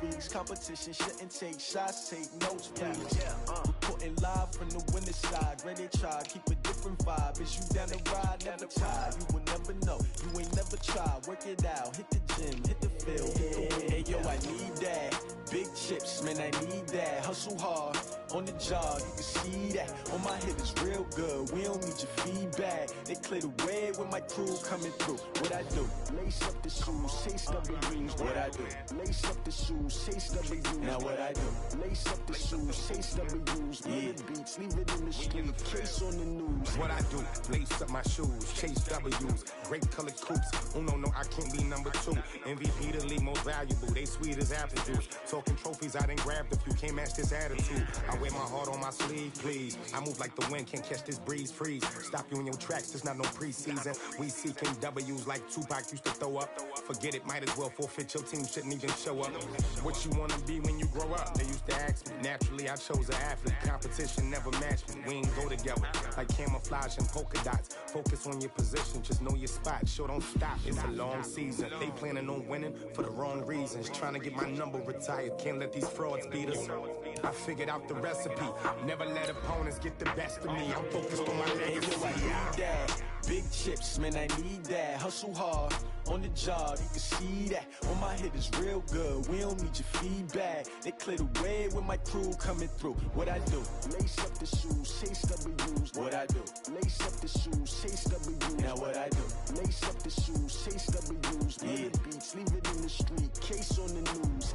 Weeks competition shouldn't take shots, take notes, please. Reporting live from the winning side. Ready to try, keep a different vibe. Is you down the ride, never tired. You will never know, you ain't never tried. Work it out, hit the gym, hit the field, hit the wind. Hey yo, I need that. Big chips, man, I need that. Hustle hard, on the job, you can see that. On my hit is real good, we don't need your feedback. They clear the way with my crew coming through. What I do? Lace up the shoes, chase W's. What I do? Lace up the shoes, chase W's. Now what I do? Lace up the shoes, chase W's. Murder beats, leave it in the street, case on the news. What I do? Lace up my shoes, chase W's. Great colored coops, oh no, I can't be number 2. MVP the league most valuable, they sweet as apple juice. Talking trophies, I done grabbed a few, can't match this attitude. I wear my heart on my sleeve, please. I move like the wind, can't catch this breeze, freeze. Stop you in your tracks, there's not no preseason. We seeking W's like Tupac used to throw up. Forget it, might as well forfeit, your team shouldn't even show up. What you wanna be when you grow up? They used to ask me. Naturally, I chose an athlete. Competition never matched me. We ain't go together like camouflage and polka dots. Focus on your position, just know your spot. Sure, don't stop, it's a long season. They planning on winning for the wrong reasons. Trying to get my number retired, can't let these frauds beat us. I figured out the recipe. Never let opponents get the best of me. I'm focused on my legacy. I need that. Big chips, man, I need that. Hustle hard, on the job, you can see that. On my hit is real good, we don't need your feedback. They clear the way with my crew coming through. What I do? Lace up the shoes, chase W's. What I do? Lace up the shoes, chase W's. Now what I do? Lace up the shoes, chase W's. Murder beats, leave it in the street, case on the news.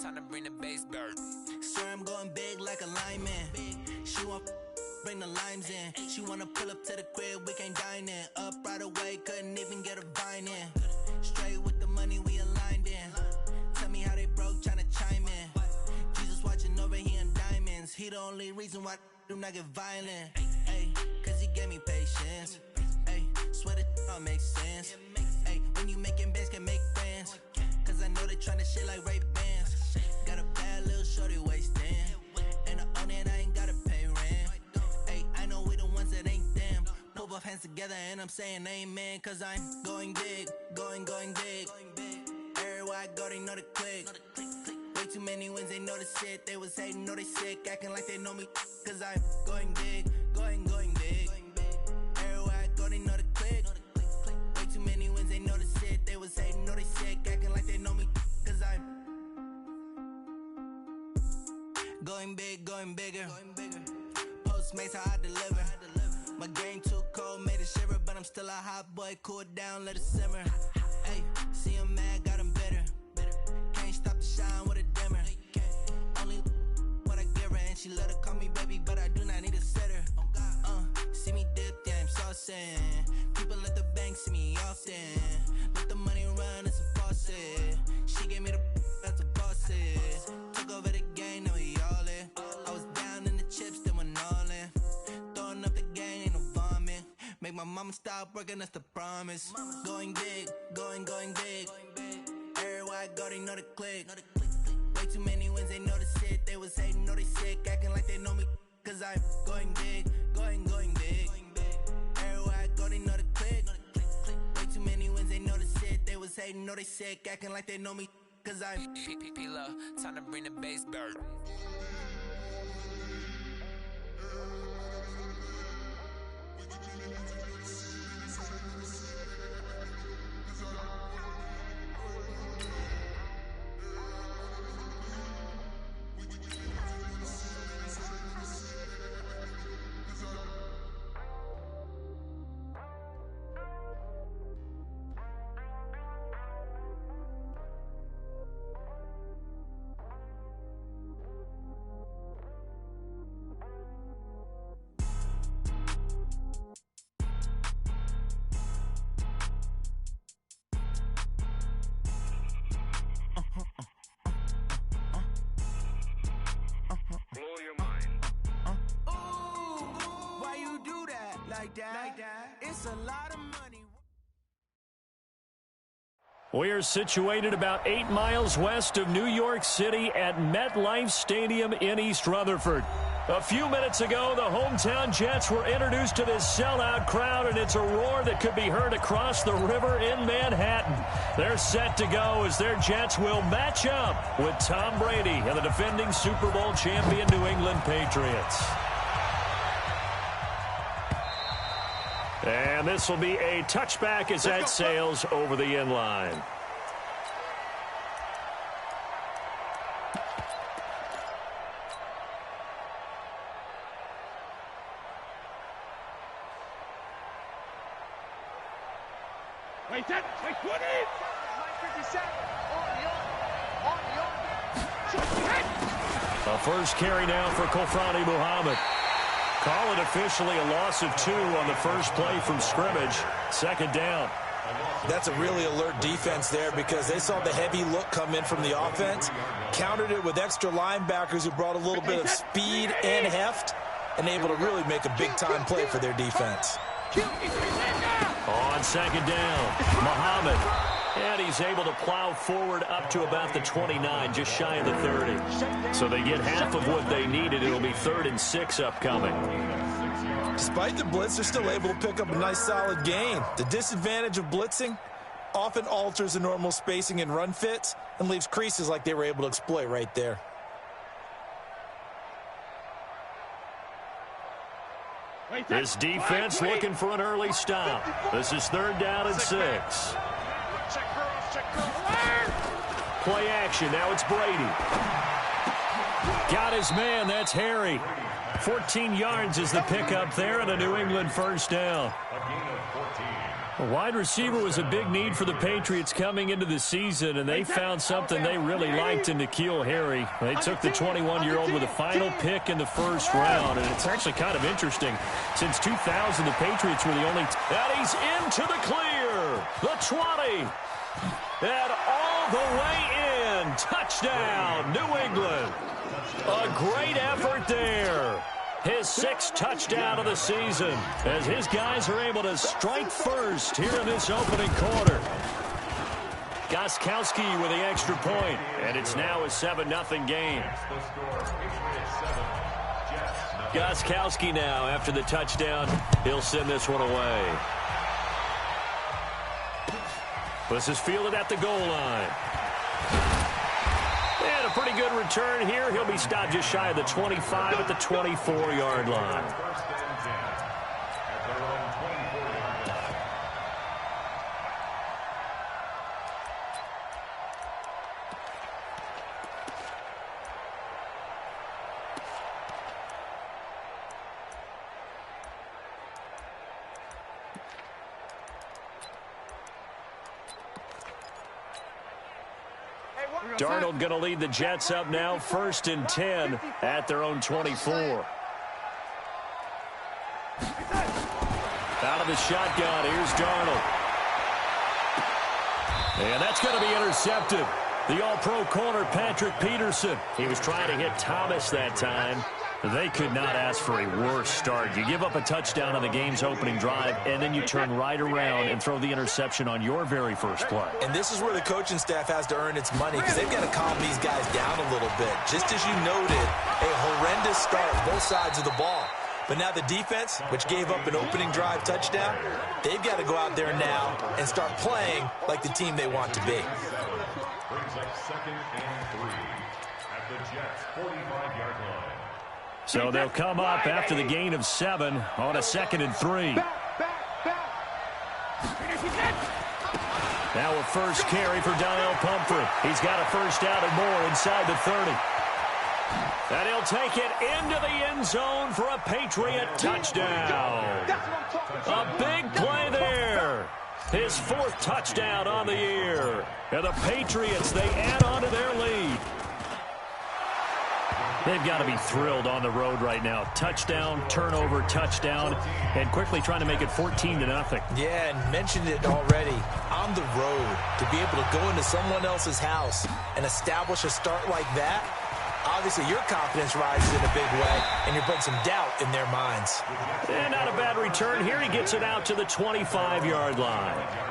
Time to bring the bass bird. Swear I'm going big like a lineman. She want bring the limes in. She wanna pull up to the crib, we can't dine in. Up right away, couldn't even get a vine in. Straight with the money, we aligned in. Tell me how they broke, tryna chime in. Jesus watching over, he in diamonds. He the only reason why I do not get violent. Ay, cause he gave me patience. Ay, swear that all makes sense. Ay, when you making bands, can make friends. Cause I know they tryna shit like Ray-Bans. Got a bad little shorty wasting. And I own it, I ain't gotta pay rent. Ay, I know we the ones that ain't them. Pull both hands together and I'm saying amen. Cause I'm going big, going big. Everywhere I go, they know the click. Way too many wins, they know the shit. They was hating, know they sick, acting like they know me. Cause I'm going big, going big. Everywhere I go, they know the click. Way too many wins, they know the shit. They was hating, know they sick, acting like they know me. Cause I'm going big, going bigger. Postmates, how I deliver. My game too cold, made it shiver. But I'm still a hot boy, cool it down, let it simmer. Ay, see him mad, got him bitter. Can't stop the shine with a dimmer. Only what I give her, and she love to call me baby, but I do not need a sitter. See me dip, yeah, I'm saucing. People at the bank see me often. Let the money run, it's a faucet. She gave me the that's a boss is. Took over the game, now we all in. I was down in the chips, then went all in. Throwing up the game, ain't no vomit. Make my mama stop working, that's the promise. Going big, going big. Everywhere I go, they know the click. Way too many wins, they know the shit. They was hating, know they sick, acting like they know me. Cause I'm going big, going big. Everywhere I go, they know the click. Way too many wins, they know the shit. They was hating, know they sick, acting like they know me. Cause I'm P-P-P-Love, time to bring the bass bird. like that. It's a lot of money. We are situated about 8 miles west of New York City at MetLife Stadium in East Rutherford. A few minutes ago, the hometown Jets were introduced to this sellout crowd, and it's a roar that could be heard across the river in Manhattan. They're set to go as their Jets will match up with Tom Brady and the defending Super Bowl champion New England Patriots. And this will be a touchback as that sails over the end line. A first carry now for Kofrani Muhammad. Call it officially a loss of 2 on the first play from scrimmage. Second down. That's a really alert defense there because they saw the heavy look come in from the offense, countered it with extra linebackers who brought a little bit of speed and heft, and able to really make a big-time play for their defense. On second down, Muhammad. And he's able to plow forward up to about the 29, just shy of the 30. So they get half of what they needed. It'll be 3rd and 6 upcoming. Despite the blitz, they're still able to pick up a nice solid gain. The disadvantage of blitzing often alters the normal spacing and run fits and leaves creases like they were able to exploit right there. This defense looking for an early stop. This is 3rd down and 6. Play action. Now it's Brady. Got his man. That's Harry. 14 yards is the pickup there and a New England first down. A wide receiver was a big need for the Patriots coming into the season, and they found something they really liked in N'Keal Harry. They took the 21-year-old with a final pick in the first round, and it's actually kind of interesting. Since 2000, the Patriots were the only... And he's into the clear. The 20. And all the way in. Touchdown, New England. A great effort there. His 6th touchdown of the season as his guys are able to strike first here in this opening quarter. Gostkowski with the extra point, and it's now a 7-0 game. Gostkowski now after the touchdown. He'll send this one away. This is fielded at the goal line. And a pretty good return here. He'll be stopped just shy of the 25 at the 24-yard line. Darnold going to lead the Jets up now, 1st and 10 at their own 24. Out of the shotgun, here's Darnold. And that's going to be intercepted. The all-pro corner, Patrick Peterson. He was trying to hit Thomas that time. They could not ask for a worse start. You give up a touchdown on the game's opening drive, and then you turn right around and throw the interception on your very first play. And this is where the coaching staff has to earn its money because they've got to calm these guys down a little bit. Just as you noted, a horrendous start, both sides of the ball. But now the defense, which gave up an opening drive touchdown, they've got to go out there now and start playing like the team they want to be. Brings up 2nd and 3 at the Jets' 45-yard line. So they'll come up after the gain of 7 on a 2nd and 3. Now a first carry for Donnell Pumphrey. He's got a first down and more inside the 30. And he'll take it into the end zone for a Patriot touchdown. A big play there. His 4th touchdown on the year. And the Patriots, they add on to their lead. They've got to be thrilled on the road right now. Touchdown, turnover, touchdown, and quickly trying to make it 14-0. Yeah, and mentioned it already. On the road, to be able to go into someone else's house and establish a start like that, Obviously, your confidence rises in a big way, and you're putting some doubt in their minds. And not a bad return here. He gets it out to the 25-yard line.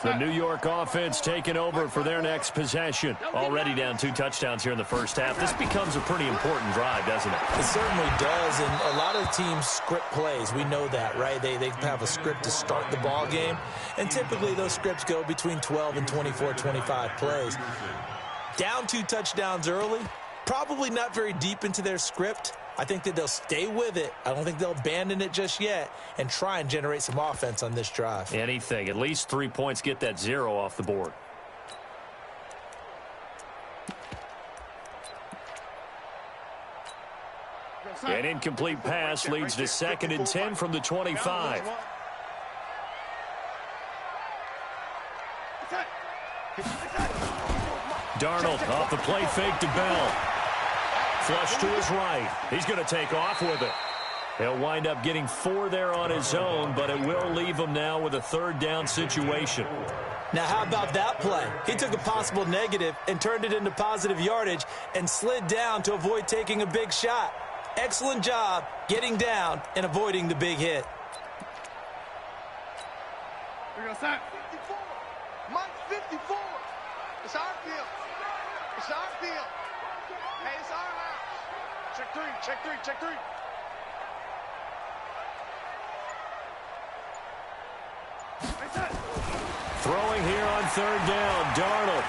The New York offense taking over for their next possession. Already down 2 touchdowns here in the first half. This becomes a pretty important drive, doesn't it? It certainly does, and a lot of teams script plays. We know that, right? They have a script to start the ball game, and typically those scripts go between 12 and 24, 25 plays. Down 2 touchdowns early, probably not very deep into their script. I think that they'll stay with it. I don't think they'll abandon it just yet and try and generate some offense on this drive. Anything. At least 3 points, get that 0 off the board. An incomplete pass leads to 2nd and 10 from the 25. Darnold off the play fake to Bell. Flush to his right. He's going to take off with it. He'll wind up getting 4 there on his own, but it will leave him now with a 3rd down situation. Now, how about that play? He took a possible negative and turned it into positive yardage and slid down to avoid taking a big shot. Excellent job getting down and avoiding the big hit. We're going to start. 54. Mike 54. It's our field. It's our field. Hey, it's our house. Check 3, check 3, check 3. Throwing here on 3rd down, Darnold.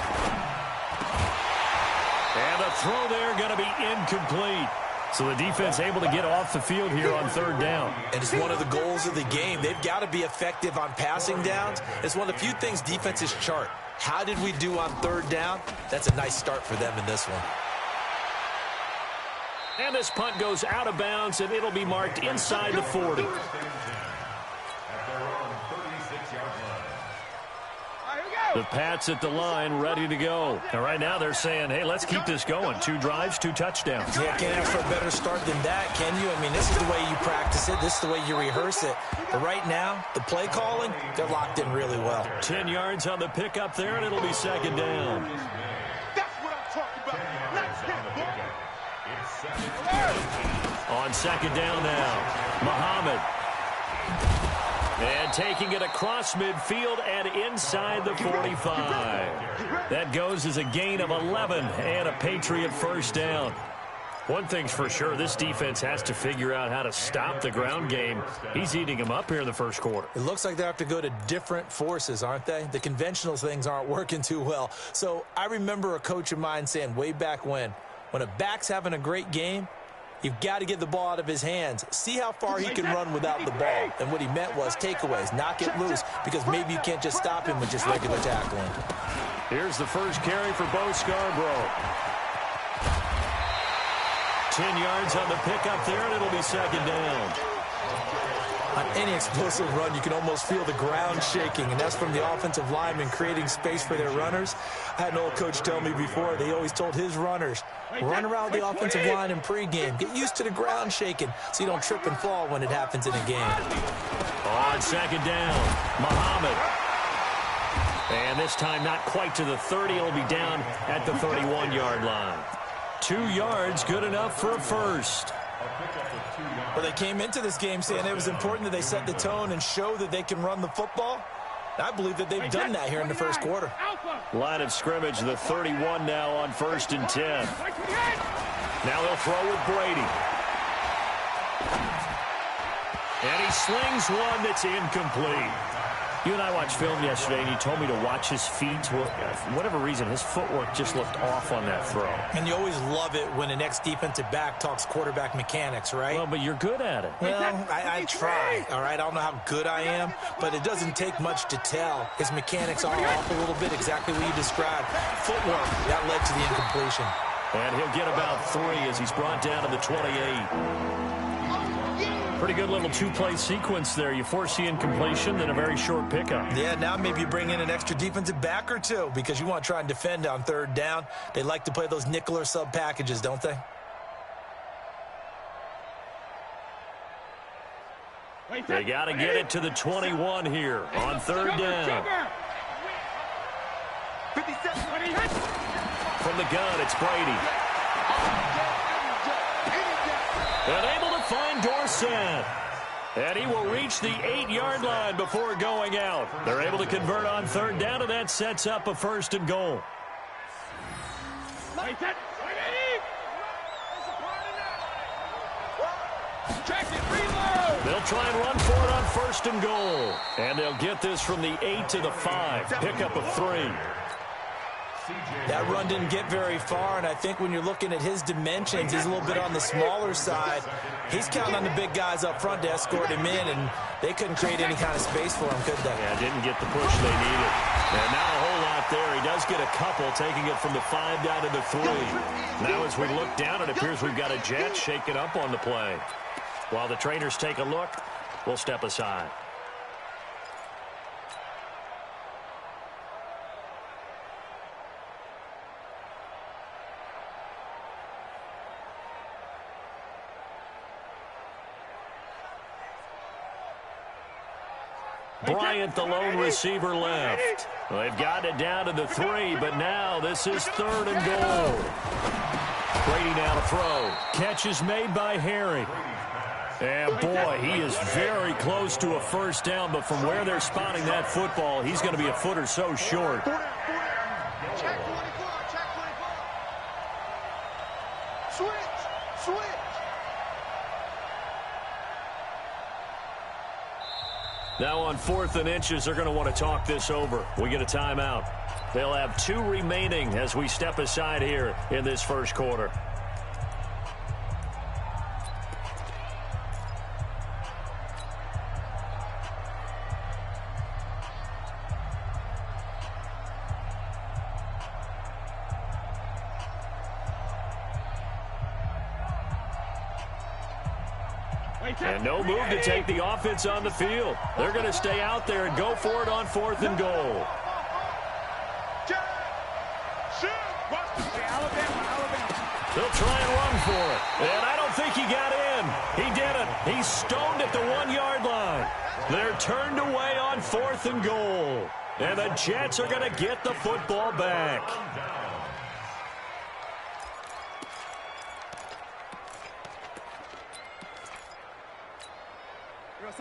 And the throw there going to be incomplete. So the defense able to get off the field here on 3rd down. And it's one of the goals of the game. They've got to be effective on passing downs. It's one of the few things defenses chart. How did we do on 3rd down? That's a nice start for them in this one. And this punt goes out of bounds, and it'll be marked inside the 40. The Pats at the line, ready to go. And right now they're saying, hey, let's keep this going. 2 drives, 2 touchdowns. Yeah, can't ask for a better start than that, can you? I mean, this is the way you practice it. This is the way you rehearse it. But right now, the play calling, they're locked in really well. 10 yards on the pickup there, and it'll be 2nd down. That's what I'm talking about. Let's get On 2nd down now, Muhammad. And taking it across midfield and inside the 45. That goes as a gain of 11 and a Patriot 1st down. One thing's for sure, this defense has to figure out how to stop the ground game. He's eating them up here in the 1st quarter. It looks like they have to go to different forces, aren't they? The conventional things aren't working too well. So I remember a coach of mine saying way back when a back's having a great game, you've got to get the ball out of his hands. See how far he can run without the ball. And what he meant was takeaways, knock it loose, because maybe you can't just stop him with just regular tackling. Here's the first carry for Bo Scarborough. 10 yards on the pickup there, and it'll be 2nd down. On any explosive run, you can almost feel the ground shaking, and that's from the offensive linemen creating space for their runners. I had an old coach tell me before, they always told his runners, run around the offensive line in pregame. Get used to the ground shaking so you don't trip and fall when it happens in a game. On 2nd down, Muhammad. And this time not quite to the 30. It'll be down at the 31-yard line. 2 yards, good enough for a first. Well, they came into this game saying it was important that they set the tone and show that they can run the football. I believe that they've done that here in the 1st quarter. Line of scrimmage, the 31 now on 1st and 10. Now they'll throw with Brady. And he slings one that's incomplete. You and I watched film yesterday, and you told me to watch his feet. For whatever reason, his footwork just looked off on that throw. And you always love it when an ex-defensive back talks quarterback mechanics, right? Well, but you're good at it. Well, I try, all right? I don't know how good I am, but it doesn't take much to tell. His mechanics are off a little bit, exactly what you described. Footwork, that led to the incompletion. And he'll get about 3 as he's brought down to the 28. Pretty good little 2-play sequence there. You force the incompletion, then a very short pickup. Yeah, now maybe you bring in an extra defensive back or 2 because you want to try and defend on 3rd down. They like to play those nickel or sub packages, don't they? They got to get it to the 21 here on third down. From the gun, it's Brady. And able to find Dorsett. And he will reach the 8-yard line before going out. They're able to convert on third down, and that sets up a 1st and goal. They'll try and run for it on 1st and goal. And they'll get this from the 8 to the 5. Pickup of 3. That run didn't get very far, and I think when you're looking at his dimensions, he's a little bit on the smaller side. He's counting on the big guys up front to escort him in, and they couldn't create any kind of space for him, could they? Yeah, didn't get the push they needed. And not a whole lot there. He does get a couple, taking it from the 5 down to the 3. Now as we look down, it appears we've got a jet shaking up on the play. While the trainers take a look, we'll step aside. Bryant, the lone receiver, left. Well, they've got it down to the 3, but now this is 3rd and goal. Brady now to throw. Catch is made by Harry. And, boy, he is very close to a 1st down, but from where they're spotting that football, he's going to be a foot or so short. Check 24, check 24. Switch. Now on 4th and inches, they're going to want to talk this over. We get a timeout. They'll have 2 remaining as we step aside here in this 1st quarter. And no move to take the offense on the field. They're going to stay out there and go for it on 4th and goal. They'll try and run for it. And I don't think he got in. He didn't. He's stoned at the 1-yard line. They're turned away on 4th and goal. And the Jets are going to get the football back.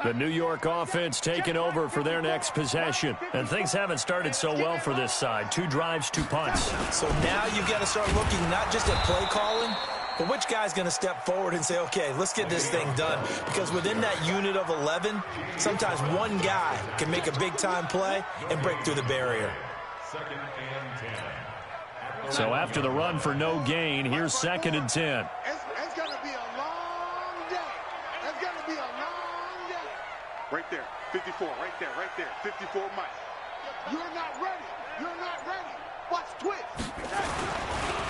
The New York offense taking over for their next possession. And things haven't started so well for this side. 2 drives, 2 punts. So now you've got to start looking not just at play calling, but which guy's going to step forward and say, okay, let's get this thing done. Because within that unit of 11, sometimes one guy can make a big-time play and break through the barrier. So after the run for no gain, here's 2nd and 10. It's going to be a long day. It's going to be a long day. Right there, 54, right there, 54, Mike. You're not ready. Watch twist.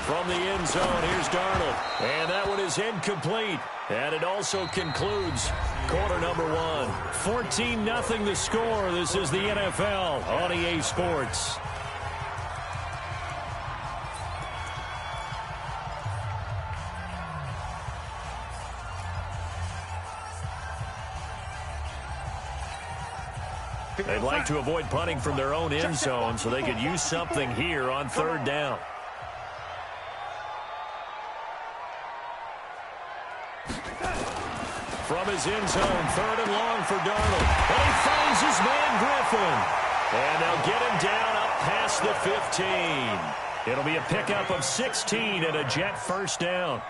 From the end zone, here's Darnold. And that one is incomplete. And it also concludes quarter number 1. 14-0 the score. This is the NFL on EA Sports. They'd like to avoid punting from their own end zone so they could use something here on 3rd down. From his end zone, 3rd and long for Darnold. And he finds his man Griffin. And they'll get him down up past the 15. It'll be a pickup of 16 and a Jet 1st down.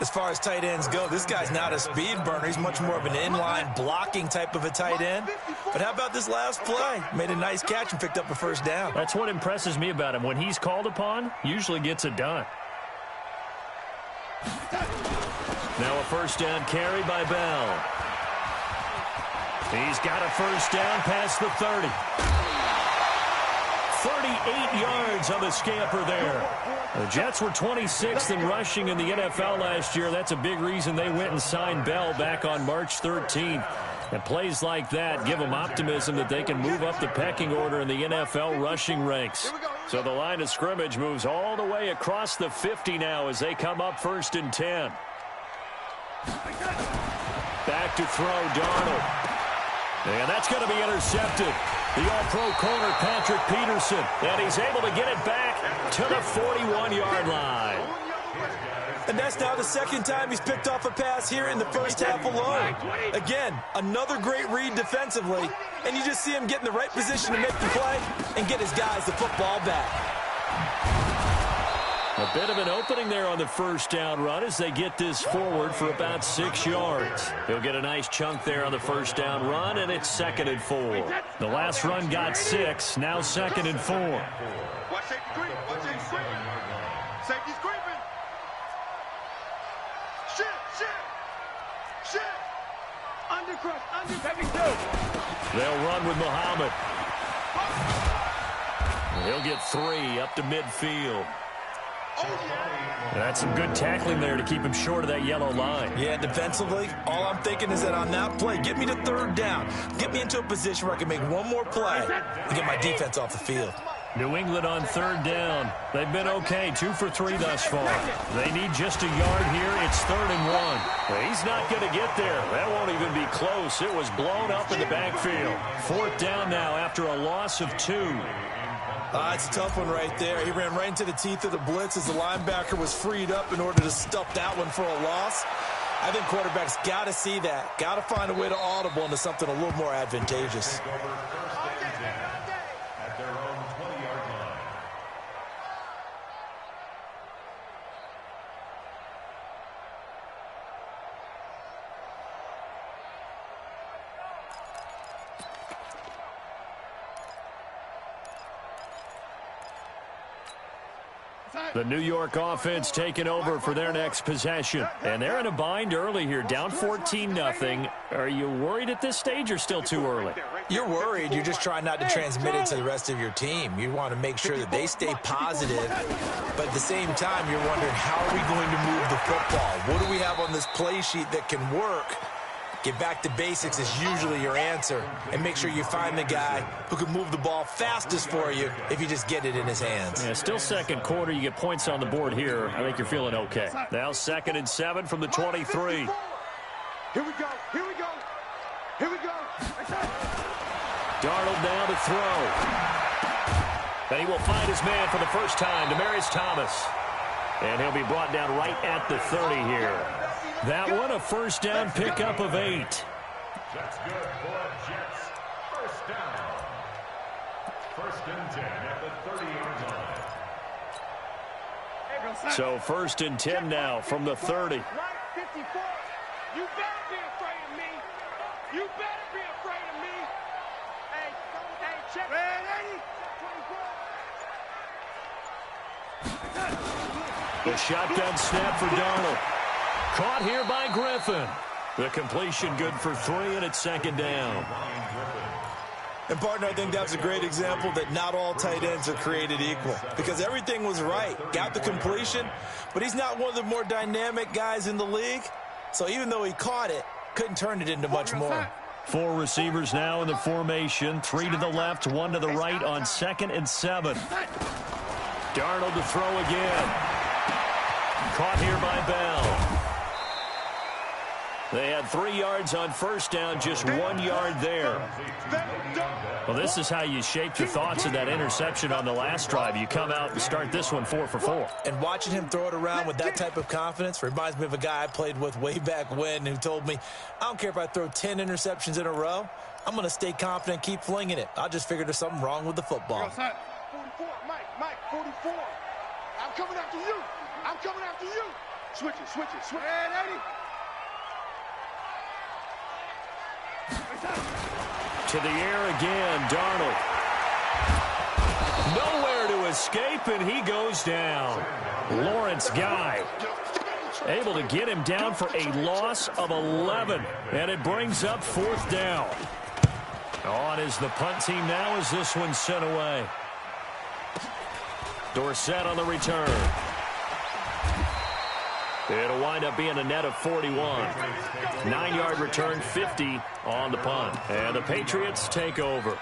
As far as tight ends go, this guy's not a speed burner. He's much more of an inline blocking type of a tight end. But how about this last play? Made a nice catch and picked up a 1st down. That's what impresses me about him. When he's called upon, usually gets it done. Now a 1st down carry by Bell. He's got a 1st down past the 30. 38 yards on the scamper there. The Jets were 26th in rushing in the NFL last year. That's a big reason they went and signed Bell back on March 13th. And plays like that give them optimism that they can move up the pecking order in the NFL rushing ranks. So the line of scrimmage moves all the way across the 50 now as they come up 1st and 10. Back to throw, Darnold. And that's going to be intercepted. The all-pro corner, Patrick Peterson. And he's able to get it back to the 41-yard line. And that's now the second time he's picked off a pass here in the first half alone. Again, another great read defensively. And you just see him get in the right position to make the play and get his guys the football back. A bit of an opening there on the first down run as they get this forward for about 6 yards. He'll get a nice chunk there on the first down run, and it's 2nd and 4. The last run got 6, now 2nd and 4. Watch safety creep. Watch safety creeping. Safety's creeping. Shit. Undercrush. They'll run with Muhammad. He'll get 3 up to midfield. That's some good tackling there to keep him short of that yellow line. Yeah, defensively, all I'm thinking is that on that play, get me to 3rd down. Get me into a position where I can make one more play and get my defense off the field. New England on 3rd down. They've been okay, 2 for 3 thus far. They need just a yard here. It's 3rd and 1. Well, he's not going to get there. That won't even be close. It was blown up in the backfield. 4th down now after a loss of 2. It's a tough one right there. He ran right into the teeth of the blitz as the linebacker was freed up in order to stuff that one for a loss. I think quarterbacks got to see that. Got to find a way to audible into something a little more advantageous. The New York offense taking over for their next possession. And they're in a bind early here, down 14-0. Are you worried at this stage or still too early? You're worried. You're just trying not to transmit it to the rest of your team. You want to make sure that they stay positive. But at the same time, you're wondering, how are we going to move the football? What do we have on this play sheet that can work? Get back to basics is usually your answer. And make sure you find the guy who can move the ball fastest for you if you just get it in his hands. Yeah, still second quarter. You get points on the board here. I think you're feeling okay. Now 2nd and 7 from the 23. Here we go. Darnold now to throw. And he will find his man for the first time, Demaryius Thomas. And he'll be brought down right at the 30 here. That one, a first down pickup of 8. That's good for Jets. First down. 1st and 10 at the 30-yard line. So 1st and 10 now from the 30. You better be afraid of me. Hey, check. The shotgun snap for Darnold. Caught here by Griffin. The completion good for 3, and it's 2nd down. And, partner, I think that's a great example that not all tight ends are created equal. Because everything was right. Got the completion, but he's not one of the more dynamic guys in the league. So even though he caught it, couldn't turn it into much more. 4 receivers now in the formation. 3 to the left, 1 to the right on 2nd and 7. Darnold to throw again. Caught here by Bell. They had 3 yards on first down, just 1 yard there. Well, this is how you shape your thoughts of that interception on the last drive. You come out and start this one 4 for 4. And watching him throw it around with that type of confidence reminds me of a guy I played with way back when who told me, I don't care if I throw 10 interceptions in a row. I'm going to stay confident, keep flinging it. I just figured there's something wrong with the football. 44, Mike, 44. I'm coming after you. Switch it. Hey, Eddie. To the air again, Darnold. Nowhere to escape, and he goes down. Lawrence Guy able to get him down for a loss of 11, and it brings up 4th down. On is the punt team now as this one's sent away. Dorsett on the return. It'll wind up being a net of 41. 9-yard return, 50 on the punt. And the Patriots take over.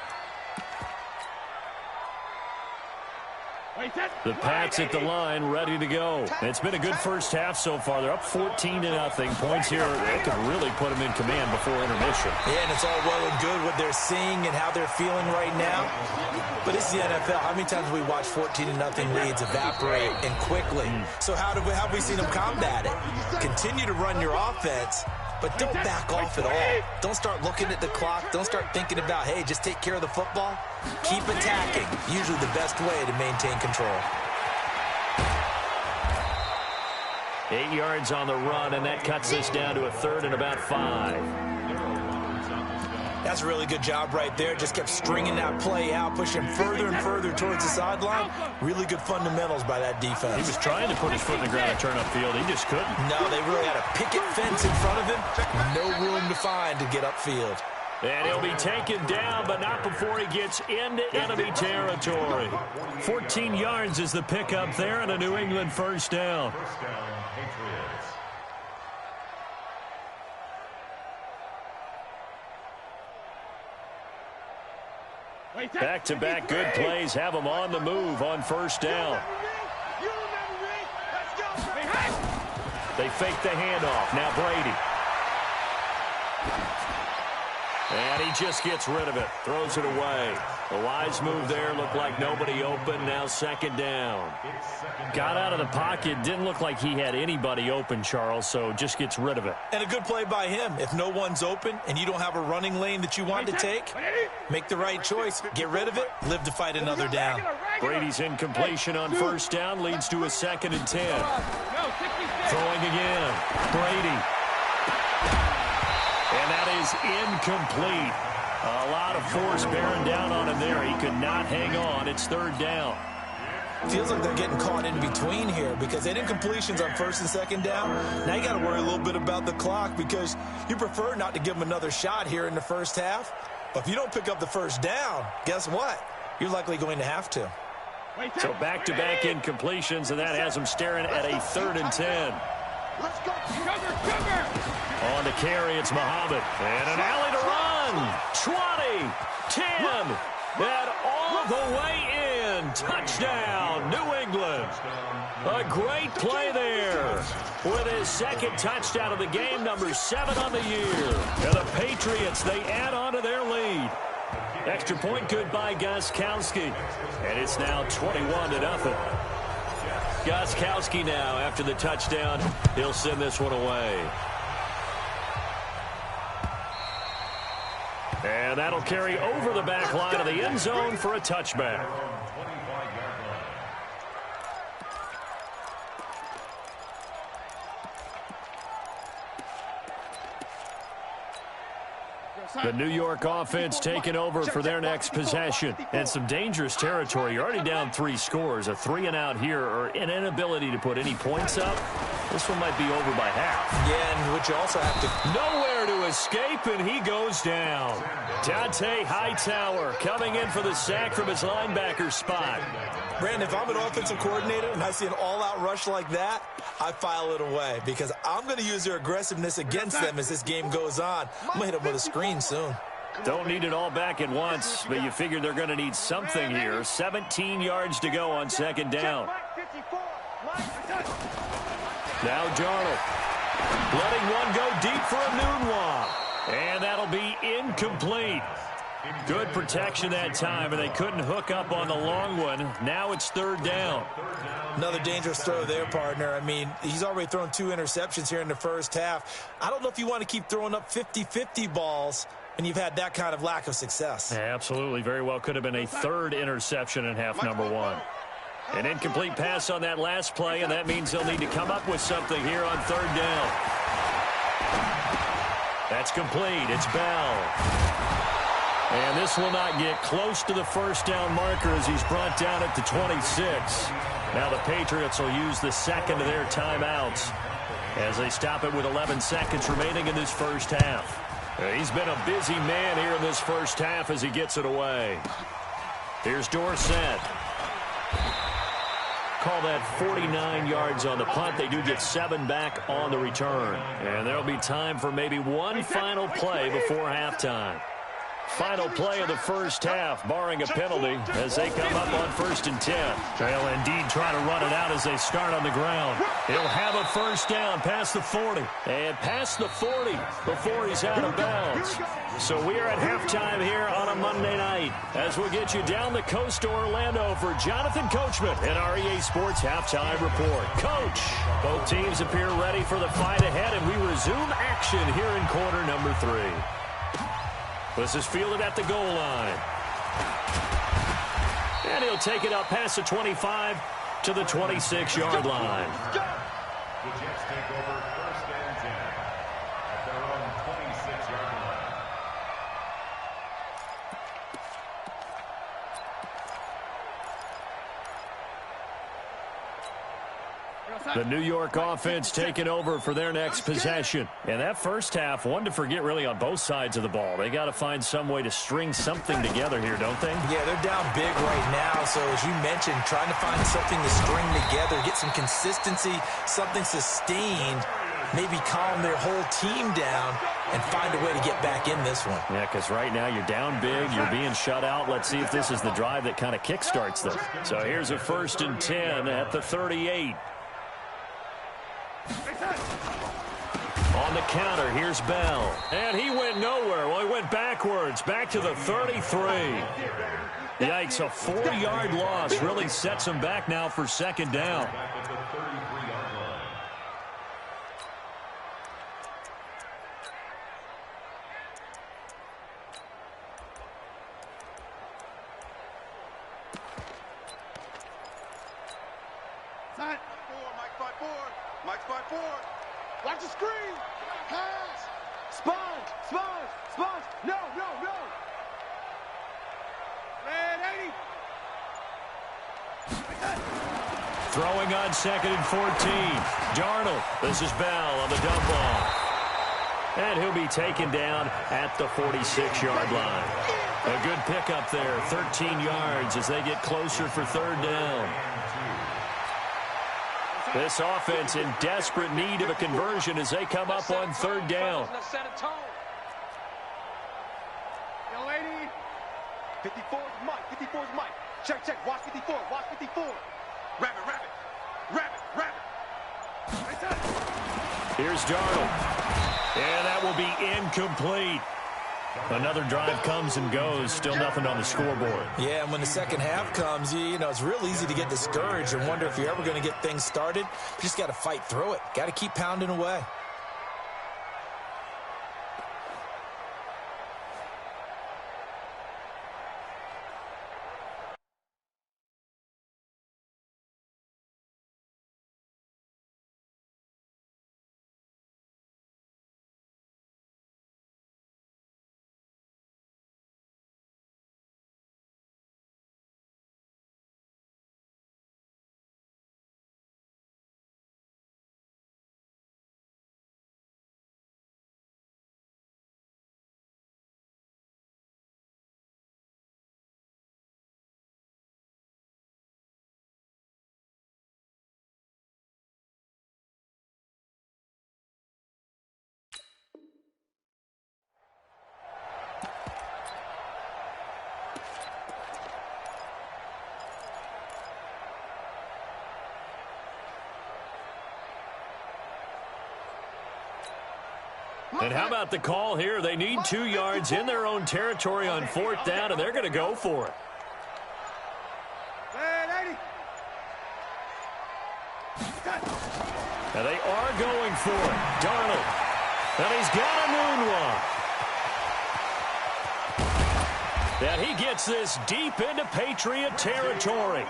The Pats at the line, ready to go. It's been a good first half so far. They're up 14-0. Points here, they could really put them in command before intermission. Yeah, and it's all well and good what they're seeing and how they're feeling right now. But it's the NFL. How many times we watch 14-0 leads evaporate and quickly? So how have we seen them combat it? Continue to run your offense, but don't back off at all. Don't start looking at the clock. Don't start thinking about, hey, just take care of the football. Keep attacking. Usually the best way to maintain control. 8 yards on the run, and that cuts us down to a third and about 5. That's a really good job right there. Just kept stringing that play out, pushing further and further towards the sideline. Really good fundamentals by that defense. He was trying to put his foot in the ground and turn upfield. He just couldn't. No, they really had a picket fence in front of him. No room to find to get upfield. And he'll be taken down, but not before he gets into enemy territory. 14 yards is the pickup there, and a New England first down. First down, Patriots. Back-to-back good plays have them on the move on first down. They fake the handoff. Now Brady. And he just gets rid of it. Throws it away. The wise move there. Looked like nobody open. Now second down. Got out of the pocket. Didn't look like he had anybody open, Charles, so just gets rid of it. And a good play by him. If no one's open and you don't have a running lane that you want to take, make the right choice. Get rid of it. Live to fight another down. Brady's incompletion on first down leads to a 2nd and 10. Throwing again. Brady. And that is incomplete. A lot of force bearing down on him there. He could not hang on. It's third down. Feels like they're getting caught in between here because they had incompletions on first and second down. Now you got to worry a little bit about the clock because you prefer not to give them another shot here in the first half. But if you don't pick up the first down, guess what? You're likely going to have to. So back-to-back incompletions, and that has them staring at a 3rd and 10. Let's go. Cover. On the carry, it's Muhammad. And an alley to run. 20, 10, and all the way in. Touchdown, New England. A great play there. With his 2nd touchdown of the game, number 7 on the year. And the Patriots, they add on to their lead. Extra point good by Gostkowski. And it's now 21-0. Gostkowski now, after the touchdown, he'll send this one away. And that'll carry over the back line of the end zone for a touchback. The New York offense taking over for their next possession. And some dangerous territory. You're already down 3 scores. A 3-and-out here or an inability to put any points up. This one might be over by half. Yeah, and what you also have to... Nowhere to escape, and he goes down. Dante Hightower coming in for the sack from his linebacker spot. Brandon, if I'm an offensive coordinator and I see an all-out rush like that, I file it away because I'm going to use their aggressiveness against them as this game goes on. I'm going to hit them with a screen soon. Don't need it all back at once, but you figure they're going to need something here. 17 yards to go on second down. Now Darnold letting one go deep for a Nunwa. And that'll be incomplete. Good protection that time, and they couldn't hook up on the long one. Now it's third down. Another dangerous throw there, partner. I mean, he's already thrown 2 interceptions here in the first half. I don't know if you want to keep throwing up 50-50 balls when you've had that kind of lack of success. Absolutely. Very well could have been a 3rd interception in half number 1. An incomplete pass on that last play, and that means they'll need to come up with something here on third down. That's complete. It's Bell. And this will not get close to the first down marker as he's brought down at the 26. Now the Patriots will use the 2nd of their timeouts as they stop it with 11 seconds remaining in this first half. He's been a busy man here in this first half as he gets it away. Here's Dorsett. Call that 49 yards on the punt. They do get 7 back on the return. And there'll be time for maybe one final play before halftime. Final play of the first half, barring a penalty, as they come up on 1st and 10. They'll indeed try to run it out as they start on the ground. He'll have a first down past the 40. And past the 40 before he's out of bounds. So we are at halftime here on a Monday night as we'll get you down the coast to Orlando for Jonathan Coachman in our EA Sports Halftime Report. Coach, both teams appear ready for the fight ahead, and we resume action here in quarter number 3. This is fielded at the goal line. And he'll take it up past the 25 to the 26-yard line. The Jets take over 1st and 10 at their own 26-yard line. The New York offense taking over for their next possession. And that first half, one to forget really on both sides of the ball. They got to find some way to string something together here, don't they? Yeah, they're down big right now. So as you mentioned, trying to find something to string together, get some consistency, something sustained, maybe calm their whole team down and find a way to get back in this one. Yeah, because right now you're down big, you're being shut out. Let's see if this is the drive that kind of kickstarts them. So here's a 1st and 10 at the 38. On the counter, here's Bell. And he went nowhere. Well, he went backwards, back to the 33. Yikes, a 4-yard loss really sets him back now for 2nd down. Mike's by 4. Watch the screen. Pass. Sponge. No. Red 80. Throwing on 2nd and 14. Darnold. This is Bell on the dump off. And he'll be taken down at the 46-yard line. A good pickup there, 13 yards as they get closer for 3rd down. This offense in desperate need of a conversion as they come up on 3rd down. Young lady. 54 is Mike. 54 is Mike. Check. Watch 54. Rabbit. Here's Darnold. And that will be incomplete. Another drive comes and goes. Still nothing on the scoreboard. Yeah, and when the second half comes, you know, it's real easy to get discouraged and wonder if you're ever going to get things started. You just got to fight through it. Got to keep pounding away. And how about the call here? They need 2 yards in their own territory on 4th down, and they're going to go for it. And they are going for it. Darnold. And he's got a moonwalk. And he gets this deep into Patriot territory.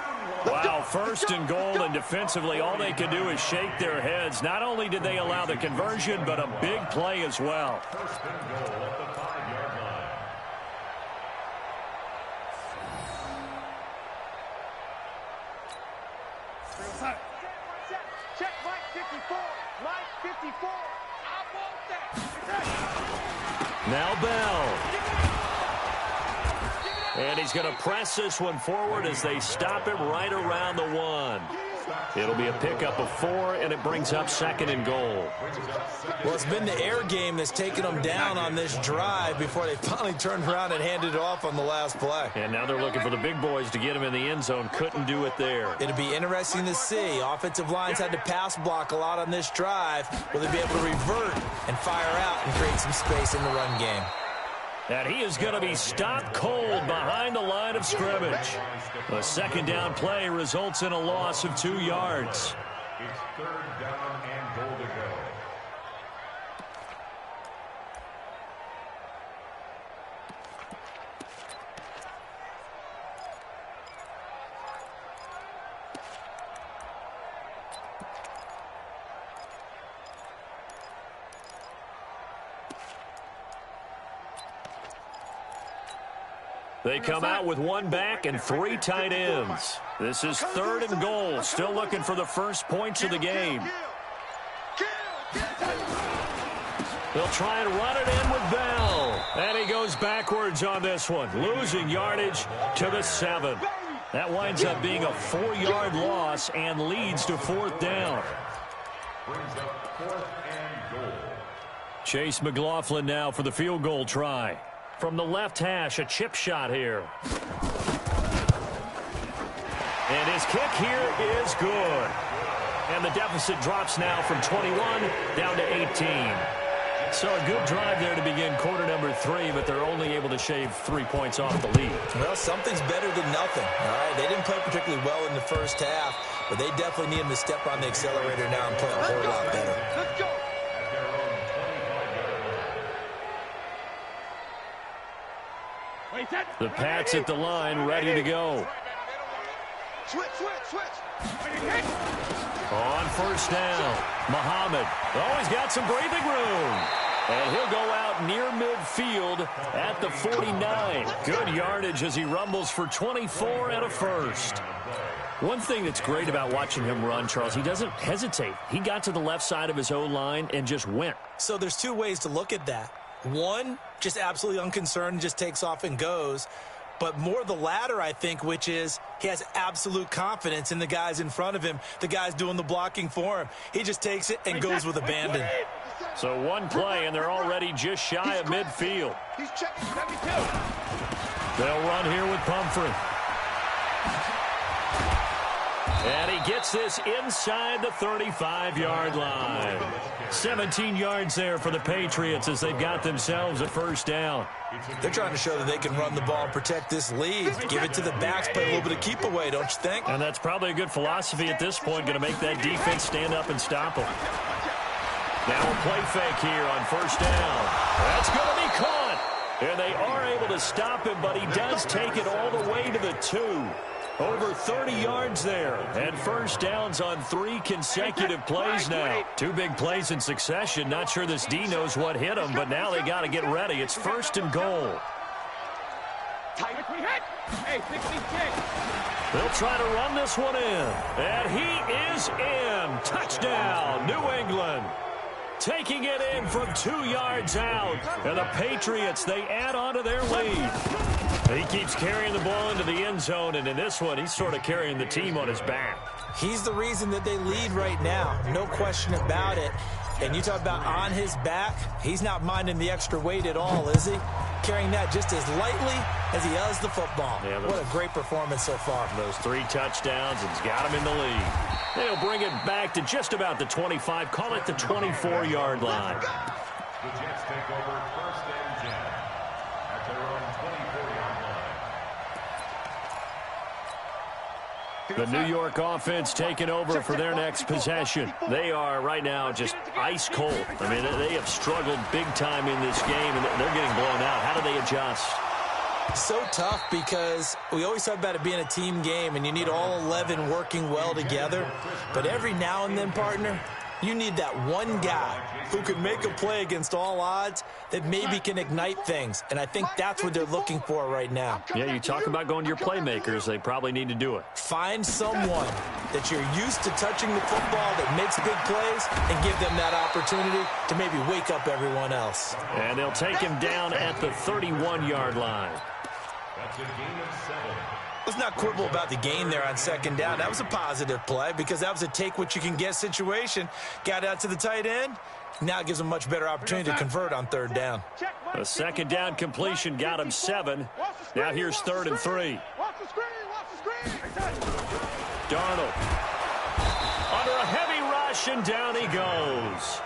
Wow, 1st and goal, and defensively all they can do is shake their heads. Not only did they allow the conversion, but a big play as well. 1st and goal at the 5-yard line. Check Mike 54. Mike 54. I want that. Now Bell. And he's going to press this one forward as they stop him right around the 1. It'll be a pickup of 4, and it brings up 2nd and goal. Well, it's been the air game that's taken them down on this drive before they finally turned around and handed it off on the last play. And now they're looking for the big boys to get him in the end zone. Couldn't do it there. It'll be interesting to see. Offensive lines had to pass block a lot on this drive. Will they be able to revert and fire out and create some space in the run game? And he is going to be stopped cold behind the line of scrimmage. A second down play results in a loss of 2 yards. It's 3rd down and goal to go. They come out with 1 back and 3 tight ends. This is 3rd and goal. Still looking for the first points of the game. They'll try and run it in with Bell. And he goes backwards on this one, losing yardage to the 7. That winds up being a 4-yard loss and leads to 4th down. Brings up 4th and goal. Chase McLaughlin now for the field goal try. From the left hash, a chip shot here. And his kick here is good. And the deficit drops now from 21 down to 18. So a good drive there to begin quarter number 3, but they're only able to shave 3 points off the lead. Well, something's better than nothing. All right, they didn't play particularly well in the first half, but they definitely need him to step on the accelerator now and play a whole lot better. Let's go. The Pats at the line, ready to go. Switch. On first down, Muhammad. Oh, he's got some breathing room. And he'll go out near midfield at the 49. Good yardage as he rumbles for 24 and a first. One thing that's great about watching him run, Charles, he doesn't hesitate. He got to the left side of his O-line and just went. So there's 2 ways to look at that. One, just absolutely unconcerned, just takes off and goes. But more the latter, I think, which is he has absolute confidence in the guys in front of him, the guys doing the blocking for him. He just takes it and goes with abandon. So 1 play, and they're already just shy of midfield. He's checking 72. They'll run here with Pumphrey. And he gets this inside the 35-yard line. 17 yards there for the Patriots as they've got themselves a first down. They're trying to show that they can run the ball and protect this lead. Give it to the backs, play a little bit of keep away, don't you think? And that's probably a good philosophy at this point, going to make that defense stand up and stop them. Now a play fake here on first down. That's going to be caught. And they are able to stop him, but he does take it all the way to the 2. Over 30 yards there, and first downs on 3 consecutive plays now. 2 big plays in succession. Not sure this D knows what hit him, but now they got to get ready. It's 1st and goal. They'll try to run this one in, and he is in. Touchdown, New England. Taking it in from 2 yards out, and the Patriots, they add on to their lead. He keeps carrying the ball into the end zone, and in this one, he's sort of carrying the team on his back. He's the reason that they lead right now. No question about it. And you talk about on his back, he's not minding the extra weight at all, is he? Carrying that just as lightly as he does the football. Yeah, what a great performance so far. Those 3 touchdowns, and he's got him in the lead. They'll bring it back to just about the 25, call it the 24-yard line. The Jets take over 1st and 10 at their own 24-yard line. The New York offense taking over for their next possession. They are right now just ice cold. I mean, they have struggled big time in this game, and they're getting blown out. How do they adjust? So tough because we always talk about it being a team game, and you need all 11 working well together. But every now and then, partner, you need that one guy who can make a play against all odds that maybe can ignite things. And I think that's what they're looking for right now. Yeah, you talk about going to your playmakers. They probably need to do it. Find someone that you're used to touching the football that makes big plays and give them that opportunity to maybe wake up everyone else. And they'll take him down at the 31-yard line. That's a gain of 7. Let's not quibble about the gain there on second down. That was a positive play because that was a take-what-you-can-get situation. Got out to the tight end. Now it gives him a much better opportunity to convert on third down. A second down completion got him 7. Now here's 3rd and 3. Darnold under a heavy rush, and down he goes.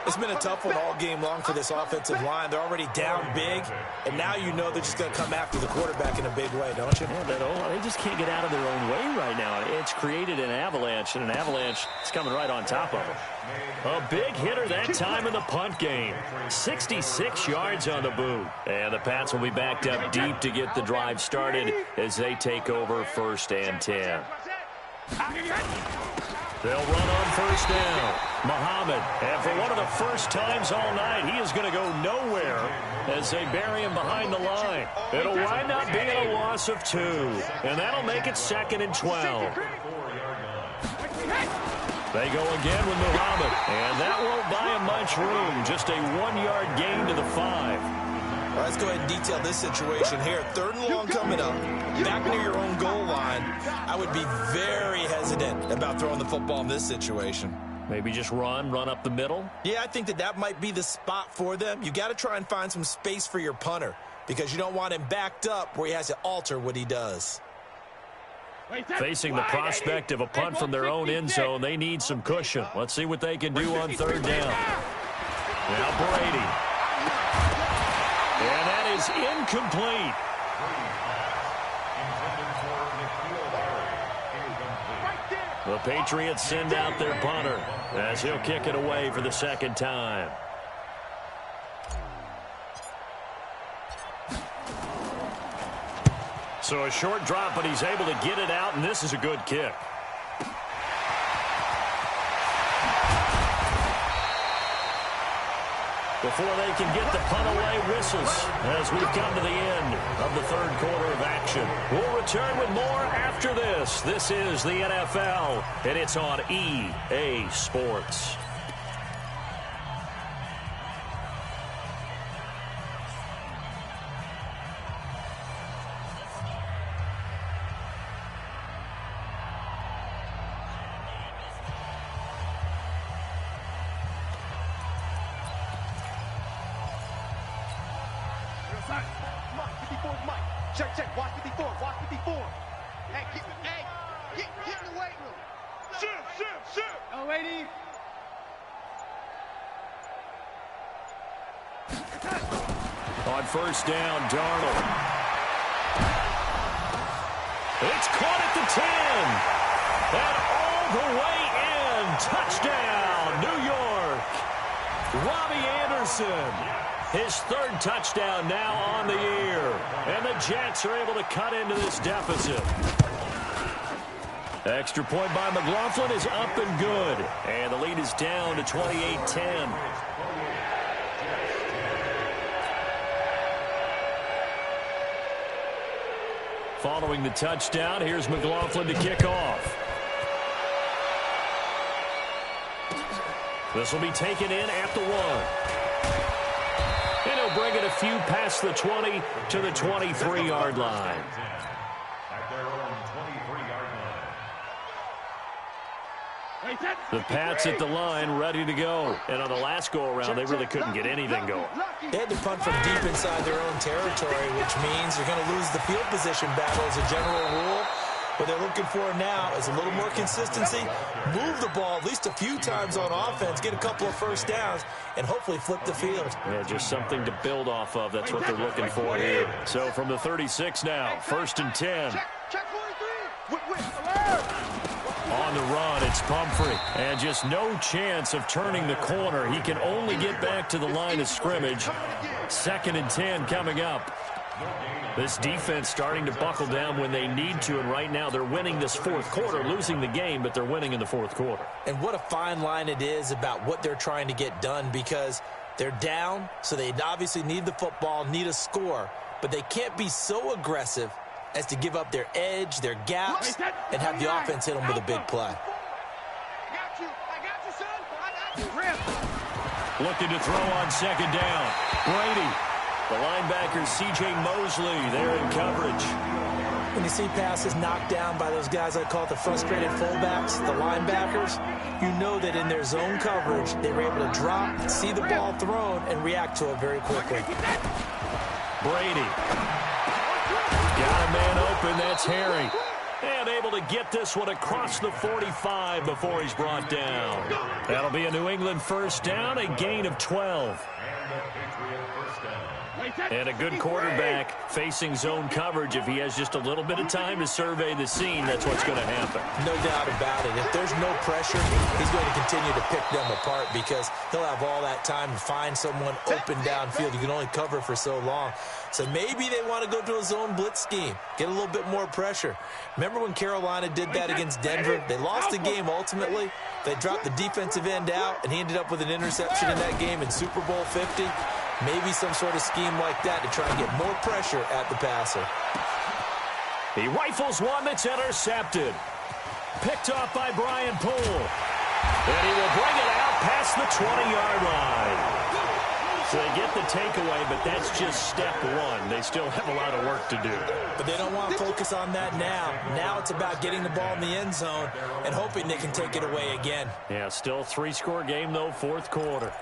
It's been a tough one all game long for this offensive line. They're already down big, and now you know they're just going to come after the quarterback in a big way, don't you? Yeah, they just can't get out of their own way right now. It's created an avalanche, and an avalanche is coming right on top of them. A big hitter that time in the punt game. 66 yards on the boot. And the Pats will be backed up deep to get the drive started as they take over 1st and 10. They'll run on 1st down. Muhammad, and for one of the first times all night, he is going to go nowhere as they bury him behind the line. It'll wind up being a loss of 2, and that'll make it 2nd and 12. They go again with Muhammad, and that won't buy him much room. Just a 1-yard gain to the 5. Well, let's go ahead and detail this situation here. 3rd and long coming up, back near your own goal line. I would be very hesitant about throwing the football in this situation. Maybe just run up the middle? Yeah, I think that might be the spot for them. You got to try and find some space for your punter because you don't want him backed up where he has to alter what he does. Facing the prospect of a punt from their own end zone, they need some cushion. Let's see what they can do on 3rd down. Now Brady. And that is incomplete. The Patriots send out their punter as he'll kick it away for the 2nd time. So a short drop, but he's able to get it out, and this is a good kick. Before they can get the punt away, whistles as we've come to the end of the 3rd quarter of action. We'll return with more after this. This is the NFL, and it's on EA Sports. Check, watch 54, watch 54. Hey, get in the weight room. Shoot. Oh, lady. On 1st down, Darnold. It's caught at the 10. And all the way in. Touchdown, New York. Robbie Anderson. His 3rd touchdown now on the year. And the Jets are able to cut into this deficit. Extra point by McLaughlin is up and good. And the lead is down to 28-10. Following the touchdown, here's McLaughlin to kick off. This will be taken in at the 1. And he'll bring it a few past the 20 to the 23-yard line. At their own 23-yard line. The Pats at the line, ready to go. And on the last go-around, they really couldn't get anything going. They had to punt from deep inside their own territory, which means you're going to lose the field position battle as a general rule. What they're looking for now is a little more consistency, move the ball at least a few times on offense, get a couple of 1st downs, and hopefully flip the field. Yeah, just something to build off of. That's what they're looking for here. So from the 36 now, 1st and 10. Check 43. On the run, it's Pumphrey. And just no chance of turning the corner. He can only get back to the line of scrimmage. 2nd and 10 coming up. This defense starting to buckle down when they need to, and right now they're winning this 4th quarter, losing the game, but they're winning in the 4th quarter. And what a fine line it is about what they're trying to get done, because they're down, so they obviously need the football, need a score, but they can't be so aggressive as to give up their edge, their gaps, and have the offense hit them with a big play. I got you, son. I got you. Looking to throw on 2nd down. Brady. The linebacker, C.J. Mosley, there in coverage. When you see passes knocked down by those guys I call the frustrated fullbacks, the linebackers, you know that in their zone coverage, they were able to drop, see the ball thrown, and react to it very quickly. Brady. Got a man open. That's Harry. And able to get this one across the 45 before he's brought down. That'll be a New England first down, a gain of 12. And a good quarterback facing zone coverage. If he has just a little bit of time to survey the scene, that's what's going to happen. No doubt about it. If there's no pressure, he's going to continue to pick them apart because he'll have all that time to find someone open downfield. You can only cover for so long. So maybe they want to go to a zone blitz scheme, get a little bit more pressure. Remember when Carolina did that against Denver? They lost the game ultimately. They dropped the defensive end out, and he ended up with an interception in that game in Super Bowl 50. Maybe some sort of scheme like that to try and get more pressure at the passer. He rifles one that's intercepted. Picked off by Brian Poole. And he will bring it out past the 20-yard line. So they get the takeaway, but that's just step one. They still have a lot of work to do. But they don't want to focus on that now. Now it's about getting the ball in the end zone and hoping they can take it away again. Yeah, still a 3-score game, though, fourth quarter.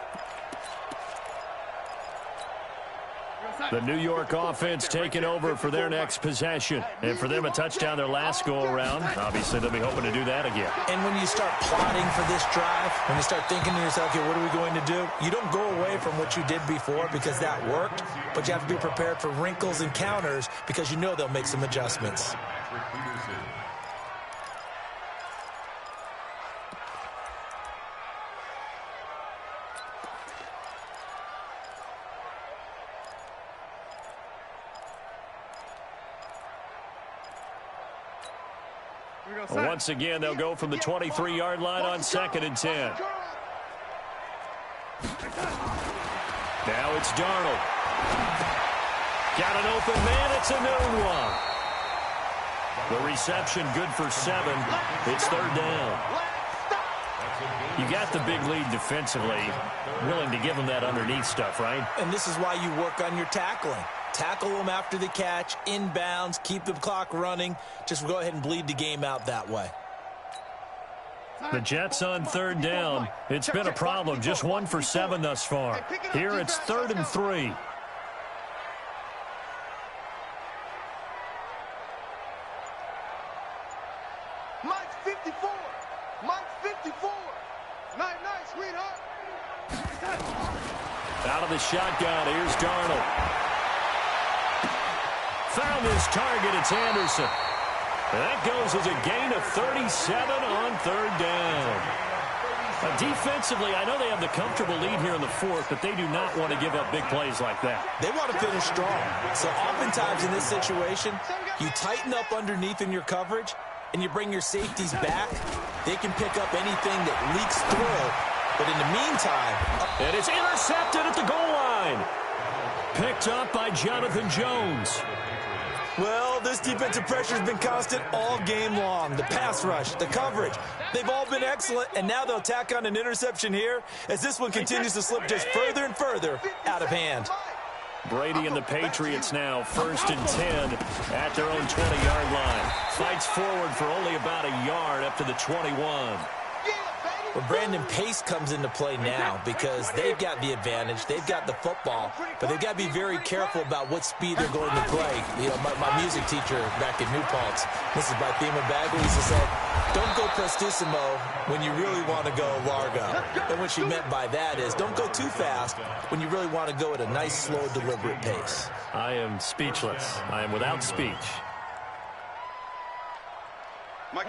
The New York offense taking over for their next possession. And for them, a touchdown their last go-around. Obviously, they'll be hoping to do that again. And when you start plotting for this drive, when you start thinking to yourself, okay, what are we going to do? You don't go away from what you did before because that worked, but you have to be prepared for wrinkles and counters because you know they'll make some adjustments. Once again, they'll go from the 23-yard line on 2nd and 10. Now it's Darnold. Got an open man. It's a new one. The reception good for 7. It's 3rd down. You got the big lead defensively. Willing to give them that underneath stuff, right? And this is why you work on your tackling. Tackle them after the catch, inbounds, keep the clock running. Just go ahead and bleed the game out that way. The Jets on 3rd down. It's been a problem. Just 1 for 7 thus far. Here it's 3rd and 3. Mike's 54. Mike's 54. Night, sweetheart. Out of the shotgun. Here's Darnold. Found his target. It's Anderson. That goes as a gain of 37 on 3rd down. Defensively, I know they have the comfortable lead here in the 4th, but they do not want to give up big plays like that. They want to finish strong. So oftentimes in this situation, you tighten up underneath in your coverage, and you bring your safeties back. They can pick up anything that leaks through. But in the meantime... And it's intercepted at the goal line. Picked up by Jonathan Jones. Well, this defensive pressure has been constant all game long. The pass rush, the coverage, they've all been excellent, and now they'll tack on an interception here as this one continues to slip just further and further out of hand. Brady and the Patriots now 1st and 10 at their own 20-yard line. Fights forward for only about a yard up to the 21. Well, Brandon, pace comes into play now because they've got the advantage. They've got the football, but they've got to be very careful about what speed they're going to play. You know, my music teacher back at New Paltz, Mrs. Bathema Bagwell, used to say, don't go prestissimo when you really want to go largo. And what she meant by that is don't go too fast when you really want to go at a nice, slow, deliberate pace. I am speechless. I am without speech.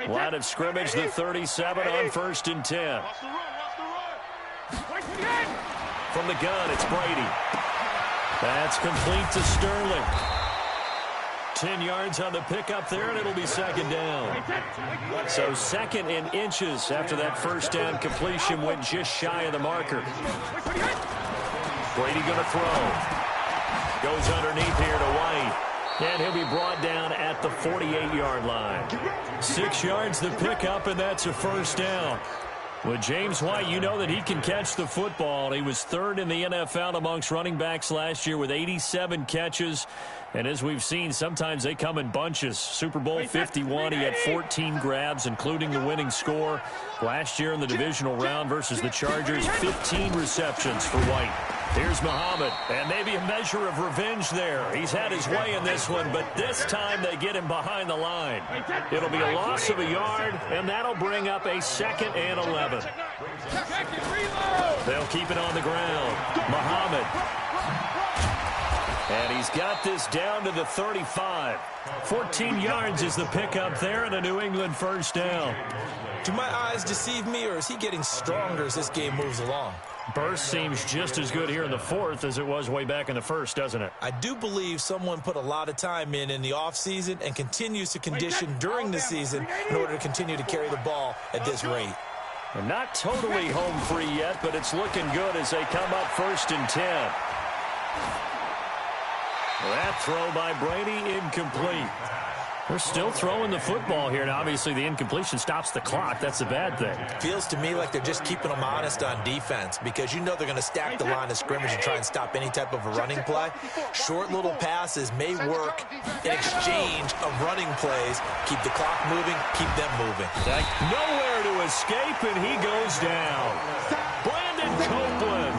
Line of scrimmage, the 37 on 1st and 10. From the gun, it's Brady. That's complete to Sterling. 10 yards on the pickup there, and it'll be 2nd down. So 2nd and inches after that 1st down completion went just shy of the marker. Brady going to throw. Goes underneath here to White. And he'll be brought down at the 48-yard line. 6 yards the pickup, and that's a 1st down. With James White, you know that he can catch the football. He was third in the NFL amongst running backs last year with 87 catches. And as we've seen, sometimes they come in bunches. Super Bowl 51, he had 14 grabs, including the winning score. Last year in the divisional round versus the Chargers, 15 receptions for White. Here's Muhammad, and maybe a measure of revenge there. He's had his way in this one, but this time they get him behind the line. It'll be a loss of a yard, and that'll bring up a 2nd and 11. They'll keep it on the ground. Muhammad. And he's got this down to the 35. 14 yards is the pickup there, and a New England first down. Do my eyes deceive me, or is he getting stronger as this game moves along? Burst seems just as good here in the 4th as it was way back in the 1st, doesn't it? I do believe someone put a lot of time in the offseason and continues to condition during the season in order to continue to carry the ball at this rate. They're not totally home free yet, but it's looking good as they come up 1st and 10. That throw by Brady incomplete. They're still throwing the football here, and obviously the incompletion stops the clock. That's a bad thing. Feels to me like they're just keeping them honest on defense because you know they're going to stack the line of scrimmage and try and stop any type of a running play. Short little passes may work in exchange of running plays. Keep the clock moving, keep them moving. Nowhere to escape, and he goes down. Brandon Copeland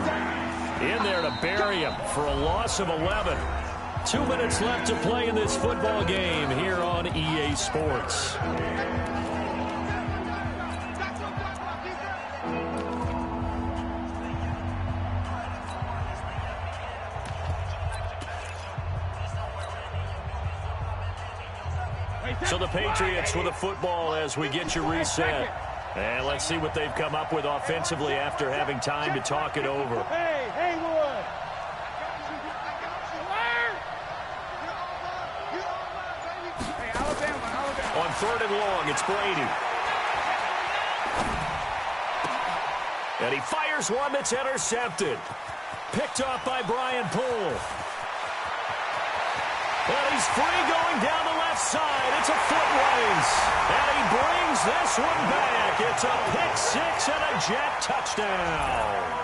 in there to bury him for a loss of 11. 2 minutes left to play in this football game here on EA Sports. So the Patriots with the football as we get you reset. And let's see what they've come up with offensively after having time to talk it over. Hey, Haywood! On 3rd and long, it's Brady. And he fires one that's intercepted. Picked off by Brian Poole. And he's free going down the left side. It's a foot race. And he brings this one back. It's a pick-6 and a Jet touchdown.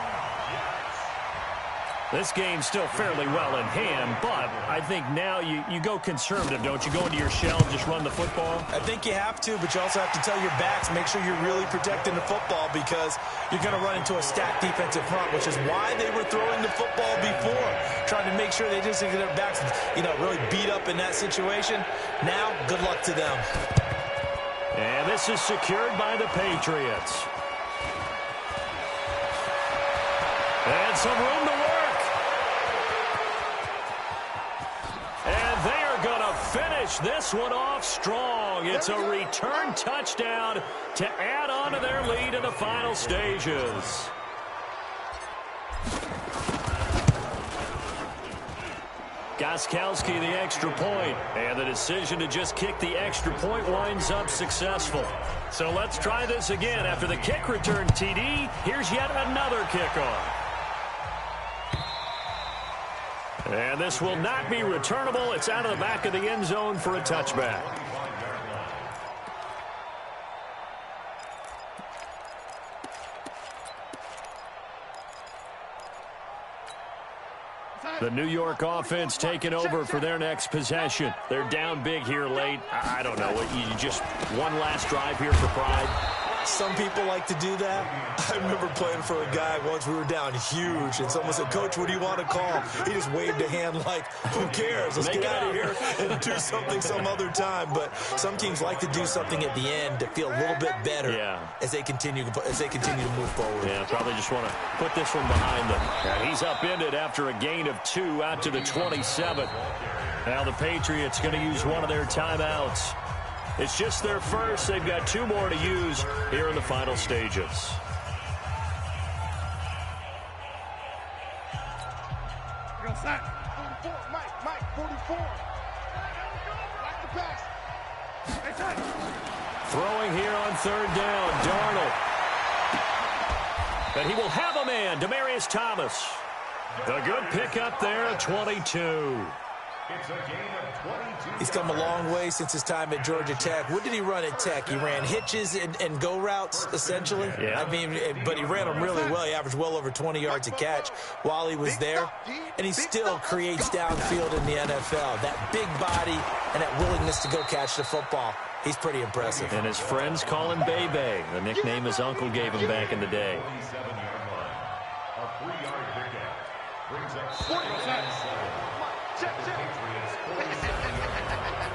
This game's still fairly well in hand, but I think now you go conservative, don't you? Go into your shell and just run the football? I think you have to, but you also have to tell your backs, make sure you're really protecting the football because you're going to run into a stacked defensive front, which is why they were throwing the football before, trying to make sure they just get their backs, really beat up in that situation. Now, good luck to them. And this is secured by the Patriots. And some room to work. And they are going to finish this one off strong. It's a return touchdown to add on to their lead in the final stages. Gostkowski the extra point, and the decision to just kick the extra point winds up successful. So let's try this again. After the kick return TD, here's yet another kickoff. And this will not be returnable. It's out of the back of the end zone for a touchback. The New York offense taking over for their next possession. They're down big here late. I don't know. You just one last drive here for pride. Some people like to do that. I remember playing for a guy once. We were down huge, and someone said, "Coach, what do you want to call?" He just waved a hand like, "Who cares? Let's get out of here and do something some other time." But some teams like to do something at the end to feel a little bit better as they continue to move forward. Yeah, probably just want to put this one behind them. And he's upended after a gain of 2 out to the 27. Now the Patriots going to use one of their timeouts. It's just their first. They've got 2 more to use here in the final stages. Go sack. 44, Mike, 44. Like the pass. Throwing here on 3rd down, Darnold. And he will have a man, Demaryius Thomas. The good pickup there at 22. It's a gain of 22. He's come a long way since his time at Georgia Tech. What did he run at Tech? He ran hitches and go routes, essentially. Yeah. I mean, but he ran them really well. He averaged well over 20 yards a catch while he was there. And he still creates downfield in the NFL. That big body and that willingness to go catch the football. He's pretty impressive. And his friends call him Bebe, the nickname his uncle gave him back in the day. 47-yard line. A 3-yard pickup. Brings up 47.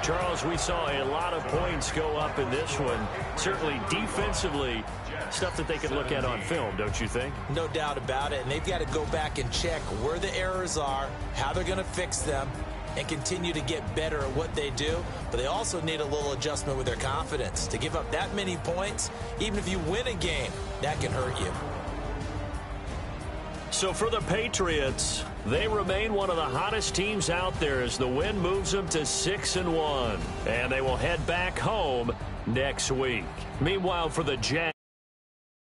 Charles, we saw a lot of points go up in this one. Certainly defensively, stuff that they could look at on film, don't you think? No doubt about it. And they've got to go back and check where the errors are, how they're going to fix them, and continue to get better at what they do. But they also need a little adjustment with their confidence. To give up that many points, even if you win a game, that can hurt you. So for the Patriots, they remain one of the hottest teams out there as the win moves them to 6-1. And they will head back home next week. Meanwhile, for the Jags,